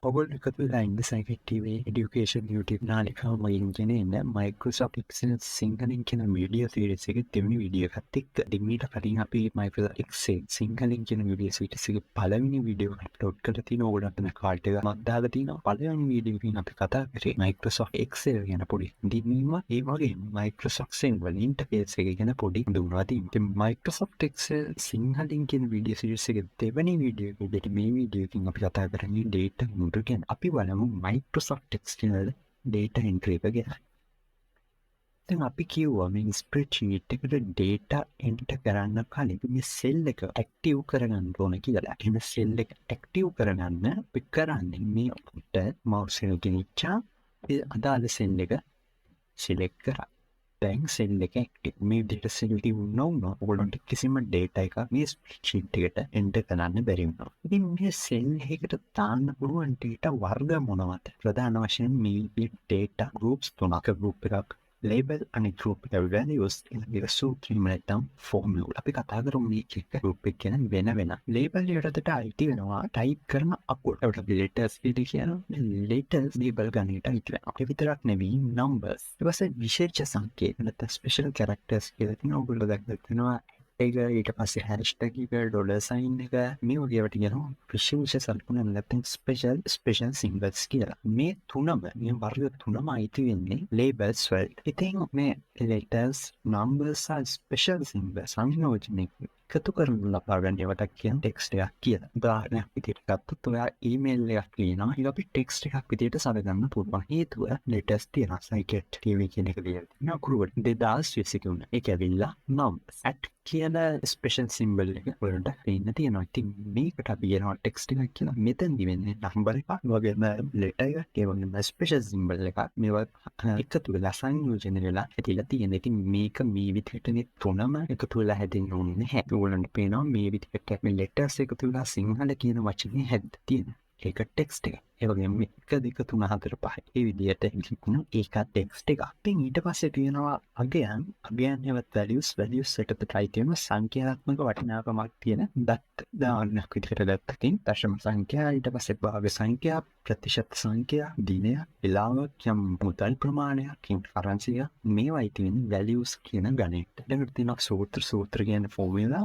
ඔගොල්ලෝ එකතු වෙලා ඉන්න සයිකට් TV එඩියුකේෂන් YouTube නාලිකාව මගින් ගෙන එන Microsoft Excel සිංහලෙන් කියන වීඩියෝ සීරීස් එකේ දෙවෙනි වීඩියෝ එකත් එක්ක ඊට කලින් අපි Microsoft Excel සිංහලෙන් කියන වීඩියෝ සීරීස් එකේ පළවෙනි වීඩියෝ එක අප්ලෝඩ් කරලා තිනවා. ඔයගොල්ලන්ට මේ කාඩ් එක මම දාලා තිනවා. පළවෙනි වීඩියෝ එකකින් අපි කතා කරේ Microsoft Excel ගැන පොඩි දිනීම ඒ වගේම Microsoft Excel වල ඉන්ටර්ෆේස් එක ගැන පොඩි දුන්නා තියෙනවා. ඉතින් Microsoft Excel සිංහලෙන් කියන වීඩියෝ සීරීස් එකේ දෙවෙනි වීඩියෝ එකේදී මේ වීඩියෝ එකකින් අපි කතා කරන්නේ data ගැන. අපි බලමු Microsoft Excel data entry එක ගැන. දැන් අපි කිව්වා මේ ස්ප්‍රෙඩ්ෂීට් එකට data enter කරන්න කලින් මේ සෙල් එක ඇක්ටිව් කරගන්න ඕන කියලා. එහෙනම් සෙල් එක ඇක්ටිව් කරගන්න අපි කරන්නේ මේ උඩ mouse එක ගෙනිච්චා ඒ අදාළ සෙල් එක select කරා. දැන් සෙල් එක ඇක්ටිව්. මේ data සෙල් එක වුණා ඔයගොල්ලන්ට කිසිම data එකක් මේ ස්ප්‍රෙඩ්ෂීට් එකට enter කරන්න බැරි වුණා. ඉතින් මේ සෙල් එකකට දාන්න පුළුවන් data වර්ග මොනවද? ප්‍රධාන වශයෙන් මේ data groups තුනක group එකක් label අනිත් group එක values ඊළඟට සූත්‍රය නැත්නම් formula. අපි කතා කරමු මේ එක group එක ගැන වෙන වෙන. label යටතට අයිති වෙනවා type කරන අකුරු. ඒකට letters කියනවා. letters label ගන්නට අයිති වෙනවා. ඒ විතරක් නෙවෙයි numbers. ඊට පස්සේ විශේෂ සංකේත නැත්නම් special characters කියලා තියෙනවා. ඔයගොල්ලෝ දැක්කත් වෙනවා. ඒක ඊට පස්සේ hashtag එක dollar sign එක මේ වගේ ඒවාට කියනවා විශේෂ සල්පුණ නැත්නම් special symbols කියලා. මේ තුනම මේ වර්ග තුනම අයිති වෙන්නේ labels වලට. ඉතින් මේ letters numbers සහ special symbols සංයෝජනය එකතු කරලා ලබා ගන්න ඒවට කියන text එකක් කියලා. උදාහරණයක් විදිහට ගත්තොත් ඔයා email එකක් ලියනවා. ඒක අපි text එකක් විදිහට සරගන්න පුළුවන්. හේතුව letters තියෙනවා. සයිකට් TV කියන එක ලියලා තියෙනවා. අකුරු 2023 ඒක ඇවිල්ලා numbers at කියන ස්පෙෂල් සිම්බල් එක වලට පේන්න තියෙනවා. ඉතින් මේකට අපි කියනවා ටෙක්ස්ට් එකක් කියලා. මෙතනදි වෙන්නේ නම්බර් එකක් වගේම ලෙටර් එකක් ඒ වගේම ස්පෙෂල් සිම්බල් එකක් මේවා එකතු වෙලා සංයෝජන වෙලා හැදිලා තියෙන. ඉතින් මේක මේ විදිහට මේ තුනම එකතු වෙලා හැදෙන්න ඕනේ නැහැ. ඔයගොල්ලන්ට පේනවා මේ විදිහට මේ ලෙටර්ස් එකතු වෙලා සිංහල කියන වචනේ හැදලා තියෙනවා. ඒක ටෙක්ස්ට් එක. ඒ වගේම 1 2 3 4 5 ඒ විදිහට ඉක්ුණු ඒකත් ටෙක්ස්ට් එක. ඉතින් ඊට පස්සේ තියෙනවා අගයන් හෙවත් values එකට තියෙන සංඛ්‍යාත්මක වටිනාකමක් තියෙන දත් දාන්නක් විදිහට දත්තකින් දශම සංඛ්‍යා ඊට පස්සේ භාග සංඛ්‍යා ප්‍රතිශත සංඛ්‍යා දිනය වෙලාවක් යම් මුදල් ප්‍රමාණයක් කරන්සිය මේවයි තියෙන values කියන ගණිත. දැන් තියෙනවා සූත්‍ර කියන formula.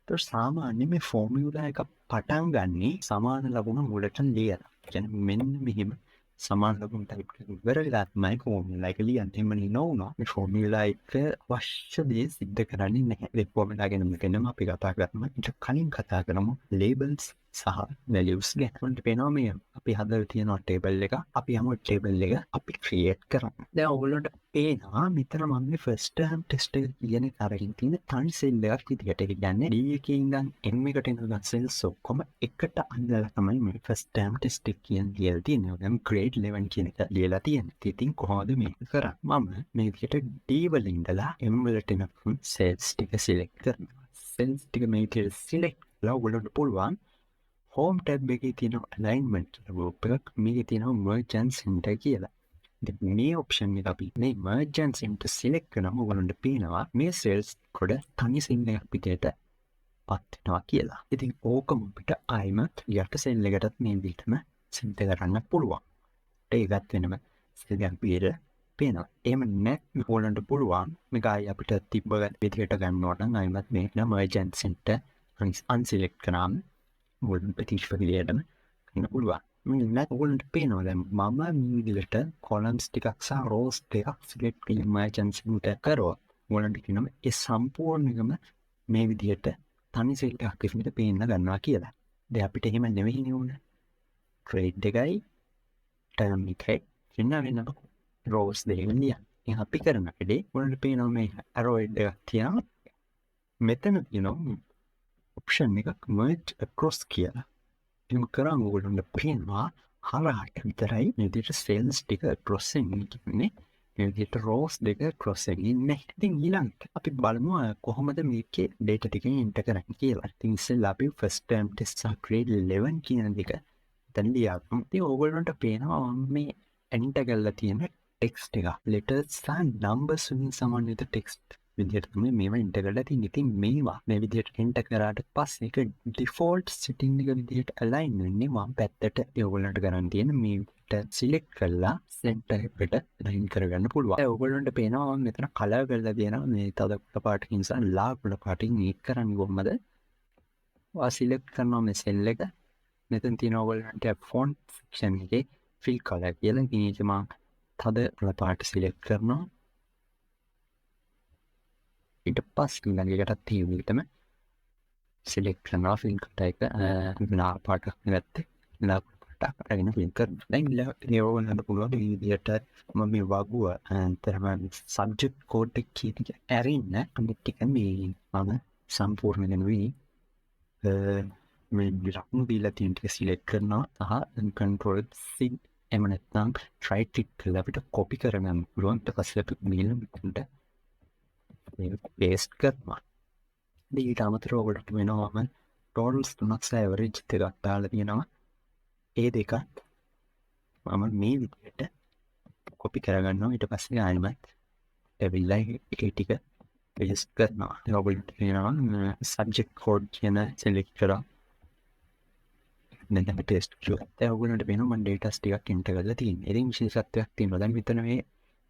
તો සාමාන්‍ය මේ ෆෝමියුලා එක පටන් ගන්නේ සමාන ලකුණු මුලට ලියලා. කියන්නේ මෙන්න මෙහෙම සමාන ලකුණු ටයිප් කරලා ඉවර වෙලා තමයි ෆෝමියුලා එක ලියන්නේ. එහෙම නෝනා මේ ෆෝමියුලා එක අවශ්‍ය දේ සිද්ධ කරන්නේ නැහැ. ඒ ෆෝමියුලා ගැන මෙතනම අපි කතා කරමු. ඊට කලින් කතා කරමු labels සහ values ගැන. ඔන්න පේනවා මේ අපි හදලා තියෙන table එක. අපි යමු table එක අපි create කරමු. දැන් ඔයගොල්ලන්ට පේනවා මෙතන මම මේ first term test එක කියන කරකින් තියෙන තනි cell එකක් විදිහට. ඒ කියන්නේ D එකේ ඉඳන් M එකට එන cells ඔක්කොම එකට අඳලා තමයි මේ first term test එක කියන්නේ ලියලා තියෙන්නේ. දැන් grade 11 කියන එක ලියලා තියෙන්නේ. ඉතින් කොහොමද මේක කරන්නේ? මම මේ විදිහට D වල ඉඳලා M වලට එන cells ටික select කරනවා. cells ටික මේ විදිහට select කරලා ඔයගොල්ලන්ට පුළුවන් home tab එකේ තියෙන alignment group එකක් මේකේ තියෙනවා merge and center කියලා. ඉතින් මේ option එක අපි මේ merge and center select කරනම ඔයගොල්ලන්ට පේනවා මේ cells කොට තනි cell එකක් පිටේට පත් වෙනවා කියලා. ඉතින් ඕකම අපිට ආයිමත් යට cell එකටත් මේ විදිහටම center කරන්න පුළුවන්. ඒකත් වෙනම cell එකක් පිටේට පේනවා. එහෙම නැත්නම් ඔයගොල්ලන්ට පුළුවන් මේක ආයි අපිට තිබ්බ විදිහට ගන්නවා නම් ආයිමත් මේක merge and center unselect කරාම ඔයගොල්ලන්ට ප්‍රතිශතයටම ගන්න පුළුවන්. මේක ඔයගොල්ලන්ට පේනවා දැන් මම මේ විදිහට columns ටිකක් සහ rows ටිකක් select කරලා merge and center කරොත් ඔයගොල්ලන්ට කියනවා ඒ සම්පූර්ණ එකම මේ විදිහට තනි cell එකක් විදිහට පේන්න ගන්නවා කියලා. දැන් අපිට එහෙම නෙවෙයි නේ grade එකයි term එකයි වෙන rows දෙකෙන් ලියන්න. ඉතින් අපි කරන වැඩේ ඔයගොල්ලන්ට පේනවා මේ arrow එකක් තියෙනවා. මෙතන තියෙනවා option එකක් merge across කියලා. එහෙම කරාම ඔයගොල්ලන්ට පේනවා හරහාට විතරයි මේ විදිහට cells ටික across වෙන්නේ. මේ විදිහට rows දෙක across වෙන්නේ. ඉතින් ඊළඟට අපි බලමු කොහොමද මේකේ data ටික enter කරන්නේ කියලා. ඉතින් ඉස්සෙල්ලා අපි first term test සහ grade 11 කියන දෙක දැන් ලියමු. ඉතින් ඔයගොල්ලන්ට පේනවා මේ enter කරලා තියෙන text එක letters සහ numbers වලින් සමන්විත text විදිහට තමයි මේවා එන්ටර් කරලා තියෙන්නේ. ඉතින් මේවා මේ විදිහට එන්ටර් කරාට පස්සේ ඒක ඩිෆෝල්ට් සෙටින් එක විදිහට අලයින් වෙන්නේ වම් පැත්තට. ඔයගොල්ලන්ට කරන් තියෙන මේ විදිහට සිලෙක්ට් කරලා සෙන්ටර් එකට අලයින් කරගන්න පුළුවන්. දැන් ඔයගොල්ලන්ට පේනවා මම මෙතන කලර් කරලා තියෙනවා මේ තද කුඩ පාටකින් සහ ලා කුඩ පාටකින් මේක කරන්නේ කොහොමද? ඔයා සිලෙක්ට් කරනවා මේ සෙල් එක. මෙතන තියෙන ඔයගොල්ලන්ට ෆොන්ට් සෙක්ෂන් එකේ ෆිල් කලර් කියලා. ඉතින් ඒක මම තද කුඩ පාට සිලෙක්ට් කරනවා. ඊට පස්සේ ඊළඟටත් ඒ විදිහටම සිලෙක්ට් කරනවා ෆිල් කලර් එක ලා පාට නැත්තේ ලා පාට අරගෙන ෆිල් කරනවා. දැන් ඒ ඕනකට පුළුවන් මේ විදිහට මම මේ වගුව අතරම සබ්ජෙක්ට් කෝඩ් එක කියන එක ඇරින්න අනිත් ටික මේ මම සම්පූර්ණ කරනවා. මේ ලකුණු දීලා තියෙන ටික සිලෙක්ට් කරනවා සහ control C එහෙම නැත්නම් right click කරලා අපිට copy කරගන්න පුළුවන්. ඊට පස්සේ අපි මෙතනට paste කරනවා. ඊට අමතරව ඔයගොල්ලන්ට වෙනවම totals 3ක් සහ average 2ක් දාලා තියෙනවා. ඒ දෙකත් මම මේ විදිහට copy කරගන්නවා. ඊට පස්සේ ආයෙමත් ඇවිල්ලා ඒ ටික paste කරනවා. ඒ ඔයගොල්ලන්ට වෙනවා subject code කියන select කරා. දැන් අපි paste කළා. දැන් ඔයගොල්ලන්ට වෙනවා මම data ටිකක් enter කරලා තියෙනවා. ඉතින් විශේෂත්වයක් තියෙනවා. දැන් මෙතන මේ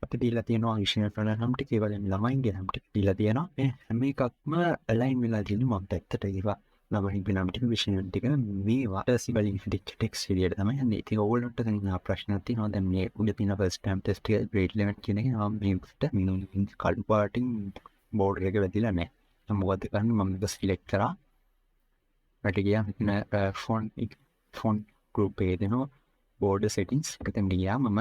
අපි දීලා තියෙනවා විශේෂ ප්‍රණාම ටික ඒ වගේම ළමයින්ගේ නම් ටික දීලා තියෙනවා. මේ හැම එකක්ම align වෙලා තියෙන්නේ මම පැත්තට ඒවා ළමයින්ගේ නම් ටික විශේෂ ටික මේවා සිබලින් ෆිටිච් ටෙක්ස්ට් විදියට තමයි යන්නේ. ඉතින් ඔයගොල්ලන්ට දැන් ප්‍රශ්නයක් තියෙනවා. දැන් මේ උඩ තියෙන first time test එක grade 11 කියන එක මම මේකට මිනුම් කළු පාටින් බෝඩර් එක වැදිලා නැහැ. මම මොකද කරන්නේ මම මේක select කරා. ඊට ගියා මෙතන font group එකේ දෙනවා border settings එකෙන් ගියා මම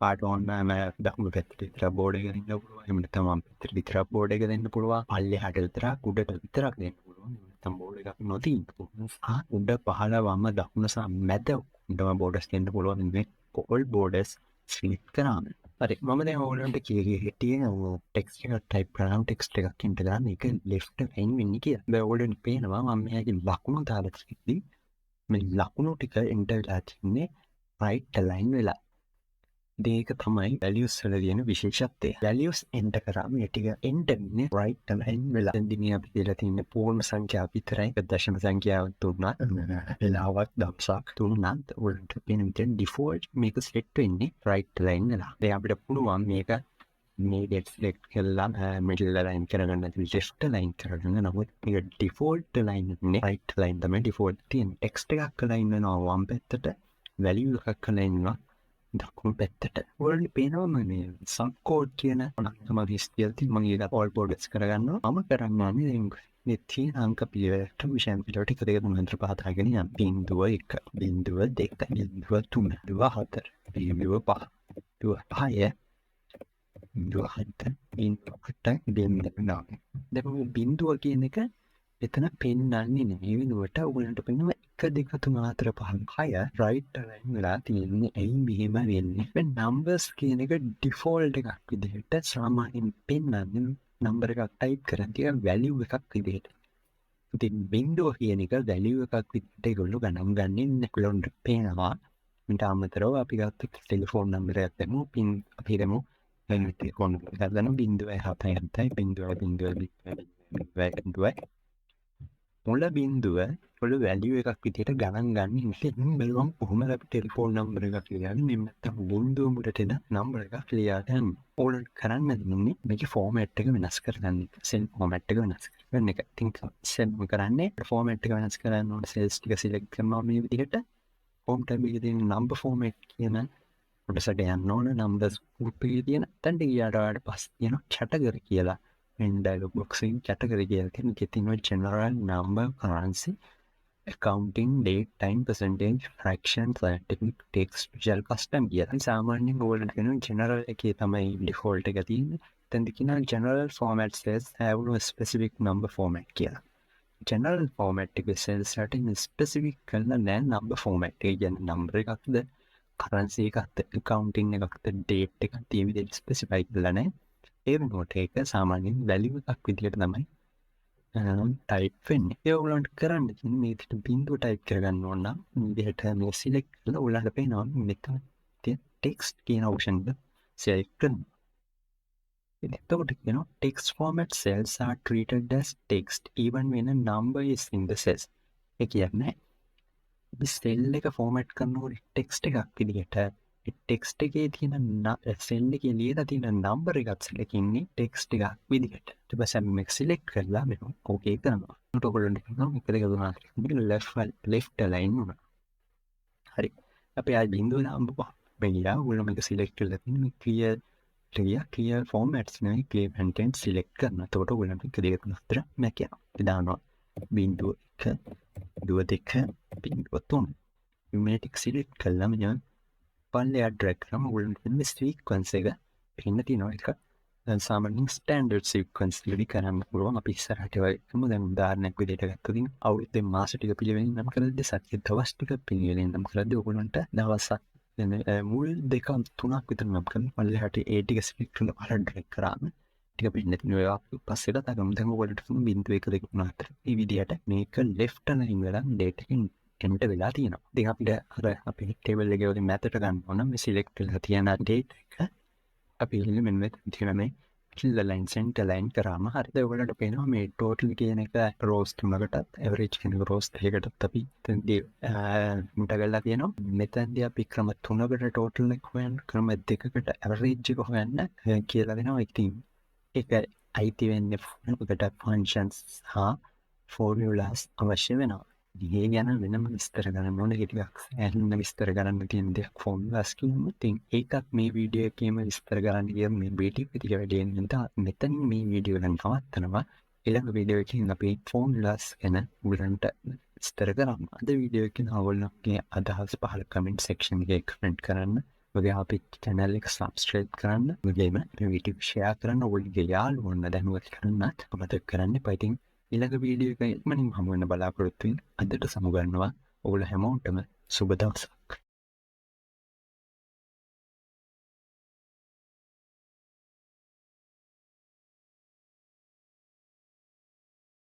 පාට ඕන මම දකුණු පැත්තට විතර බෝඩ් එක දෙන්න පුළුවන්. එහෙම නැත්නම් වම් පැත්තට විතර බෝඩ් එක දෙන්න පුළුවන්. පල්ලෙහාට විතරක් උඩට විතරක් දෙන්න පුළුවන්. එහෙම නැත්නම් බෝඩ් එකක් නොතියින්න පුළුවන්. උඩ පහළ වම දකුණ සහ මැද උඩම බෝඩර්ස් දෙන්න පුළුවන්. මේ all borders select කරාම. හරි මම දැන් ඔයගොල්ලන්ට තියෙන ටෙක්ස්ට් එක ටයිප් කරනවා ටෙක්ස්ට් එකක් එන්ටර් කරාම ඒක left align වෙන්නේ කියලා. දැන් ඔයගොල්ලන්ට පේනවා මම මේකේ ලකුණු දාලා තියෙද්දි මේ ලකුණු ටික එන්ටර් වෙලා තින්නේ right align වෙලා. ඒක තමයි values වල තියෙන විශේෂත්වය. values enter කරාම ඒ ටික enter වෙන්නේ right align වෙලා. දැන් මේ අපි දීලා තියෙන පූර්ණ සංඛ්‍යාව විතරයි. දශම සංඛ්‍යාව තුනක් වෙලාවක් දවසක් තුනක් උන්ට පේන විදිහට default මේක set වෙන්නේ right align වෙලා. දැන් අපිට පුළුවන් මේක මේ date select කරලා middle align කරගන්න නැති left align කරගන්න. නමුත් මේක default align වෙන්නේ right align තමයි default තියෙන්නේ. text එකක් align වෙනවා වම් පැත්තට value එකක් align වෙනවා දකුණු පැත්තට. ඔයාලට පේනවා මේ sub code කියන තමයි ඉස්තියල්ති මම ඒක all borders කරගන්නවා. මම කරන්නේ දැන් මේ තියෙන අංක පිළිවෙලට විෂයන් පිළිවෙලට එක දෙක තුන හතර පහ දාගෙන යන 0.1 0.2 0.3 0.4 0.5 0.6 බින්දුව කියන එක එතන පෙන්වන්නේ නෙමෙයි වෙනුවට ඔයගොල්ලන්ට පෙන්වනවා 1 2 3 4 5 6 right align වෙලා තියෙන්නේ. ඇයි මෙහෙම වෙන්නේ? මේ numbers කියන එක default එකක් විදිහට සාමාන්‍යයෙන් පෙන්වන්නේ number එකක් type කරන් තියෙන value එකක් විදිහට. ඉතින් බින්දුව කියන එක value එකක් විදිහට ඒගොල්ලෝ ගණන් ගන්නේ ඔයගොල්ලන්ට පේනවා. ඊට අමතරව අපි ගත්ත ටෙලිෆෝන් නම්බර් එකක් දෙමු. පින් අපි දෙමු ටෙලිෆෝන් නම්බර් එකක් ගන්න 0.77 මුල බින්දුව වල වැලියු එකක් විදිහට ගණන් ගන්න ඉතින් බලමු කොහොමද අපි ටෙලිෆෝන් නම්බර් එකක් ලියන්නේ මෙන්න නැත්නම් බින්දුව මුලට එන නම්බර් එකක් ලියා ගන්න. ඕන කරන්න දෙන්නේ මේකේ ෆෝමැට් එක වෙනස් කරගන්න. සෙල් ෆෝමැට් එක වෙනස් කරගන්න එක. ඉතින් සෙල් කරන්නේ ෆෝමැට් එක වෙනස් කරන්න ඕන සෙල්ස් ටික සිලෙක්ට් කරනවා මේ විදිහට. හෝම් ටැබ් එකේ තියෙන නම්බර් ෆෝමැට් කියන කොටසට යන්න ඕන නම්බර්ස් ගෲප් එකේ තියෙන තැනට ගියාට පස්සේ තියෙන කැටගරි කියලා in dialog box in category can get in general number currency accounting date time percentage fraction technique text visual custom කියලා. සාමාන්‍යයෙන් ඕගොල්ලන්ට කියනවා general එකේ තමයි default එක තියෙන්නේ. then the general format says have no specific number format කියලා. general format එකේ cells වලින් specific කරලා නැහැ number format එක කියන්නේ number එකක්ද currency එකක්ද accounting එකක්ද date එකක්ද මේ විදිහට specify කරලා නැහැ. ඒ වෙනුවට ඒක සාමාන්‍යයෙන් value එකක් විදිහට තමයි type වෙන්නේ. ඒ ඔයගොල්ලන්ට කරන්න තියෙන්නේ මේ විදිහට බිංදුව type කරගන්න ඕන නම් මේ විදිහට මේ select කරලා ඔයාලට පේනවා මෙතන තියෙන text කියන option එක select කරනවා. එතකොට කියනවා text format cells are treated as text even when a number is in the cells. ඒ කියන්නේ අපි සෙල් එක ෆෝමැට් කරනකොට ටෙක්ස්ට් එකක් විදිහට ටෙක්ස්ට් එකේ තියෙන සෙල් එකේ ලියලා තියෙන නම්බර් එකත් select ඉන්නේ ටෙක්ස්ට් එකක් විදිහට. ඊට පස්සේ අපි මේක සිලෙක්ට් කරලා මේක ඕකේ කරනවා. ඊට ඔයගොල්ලන්ට කියනවා මේක දෙක තුනක් මේක left align වුණා. හරි. අපි ආයි බිඳුව දාමුකෝ. මෙයා ඔයගොල්ලෝ මේක සිලෙක්ට් කරලා තියෙන මේ clear formats නෙවෙයි clear content select කරනවා. එතකොට ඔයගොල්ලන්ට එක දෙක තුනක් විතර මැක් යනවා. අපි දානවා බිඳුව 1 බිඳුව 2 බිඳුව 3. මේ ටික සිලෙක්ට් කළා මෙයා පල්ලෙහාට ඩ්‍රැග් කරාම ඔයගොල්ලන්ට මේ සීක්වන්ස් එක පේන්න තියෙනවා. ඒක දැන් සාමාන්‍යයෙන් ස්ටෑන්ඩඩ් සීක්වන්ස් වලින් කරන්න පුළුවන්. අපි ඉස්සරහට වෙයිමු. දැන් උදාහරණයක් විදිහට ගත්තොත් අවුරුද්දේ මාස ටික පිළිවෙලින් නම් කරද්දී සතිය දවස් ටික පිළිවෙලින් නම් කරද්දී ඔයගොල්ලන්ට දවසක් මුල් 2-3ක් විතර නම් කරන්න පල්ලෙහාට ඒ ටික සිලෙක්ට් කරලා පල්ලෙහාට ඩ්‍රැග් කරාම ටික පින්න තියෙනවා. පස්සේට තගමු දැන් ඔයගොල්ලන්ට 0.1 2 3 4 මේ විදිහට මේක left align වෙලා data එකෙන් එන්ට වෙලා තියෙනවා. ඉතින් අපිට අර අපි ටේබල් එකේ වලින් මැතට ගන්න ඕන මේ සිලෙක්ට් කරලා තියෙන data එක අපි ඉන්නේ මෙන්න මෙතන තියෙන මේ fill align center align කරාම හරියට ඔයගොල්ලන්ට පේනවා මේ total කියන එක rows 3කටත් average කියන එක rows 3කටත් අපි එතනදී මුට ගල්ලා තියෙනවා. මෙතනදී අපි ක්‍රම 3කට total එක හොයන්න ක්‍රම 2කට average එක හොයන්න කියලා දෙනවා. ඉතින් ඒක අයිති වෙන්නේ ඔකට functions හා formulas අවශ්‍ය වෙනවා. ඒ ගැන වෙනම විස්තර කරන්න ඕන. ඒක ටිකක් ඇහෙන්න විස්තර කරන්න තියෙන දෙයක් formulas කියමු. ඉතින් ඒකත් මේ වීඩියෝ එකේම විස්තර කරන්න ගියම මේ බීටි ටික වැඩි වෙන නිසා මෙතන මේ වීඩියෝ එක නවත්තනවා. ඊළඟ වීඩියෝ එකකින් අපි formulas ගැන උගලන්ට විස්තර කරමු. අද වීඩියෝ එකකින් ඔයගොල්ලෝගේ අදහස් පහල comment section එකේ comment කරන්න. ඔගේ අපි channel එක subscribe කරන්න. ඔගේම මේ වීඩියෝ share කරන්න. ඔයගොල්ලෝගේ යාළුවන්ට දැනුවත් කරන්නත් අමතක කරන්න එපා. ඉතින් ඊළඟ වීඩියෝ එක ඉක්මනින් හමු වෙන බලාපොරොත්තු වෙන අදට සමුගන්නවා. ඔයගොල්ලෝ හැමෝටම සුබ දවසක්.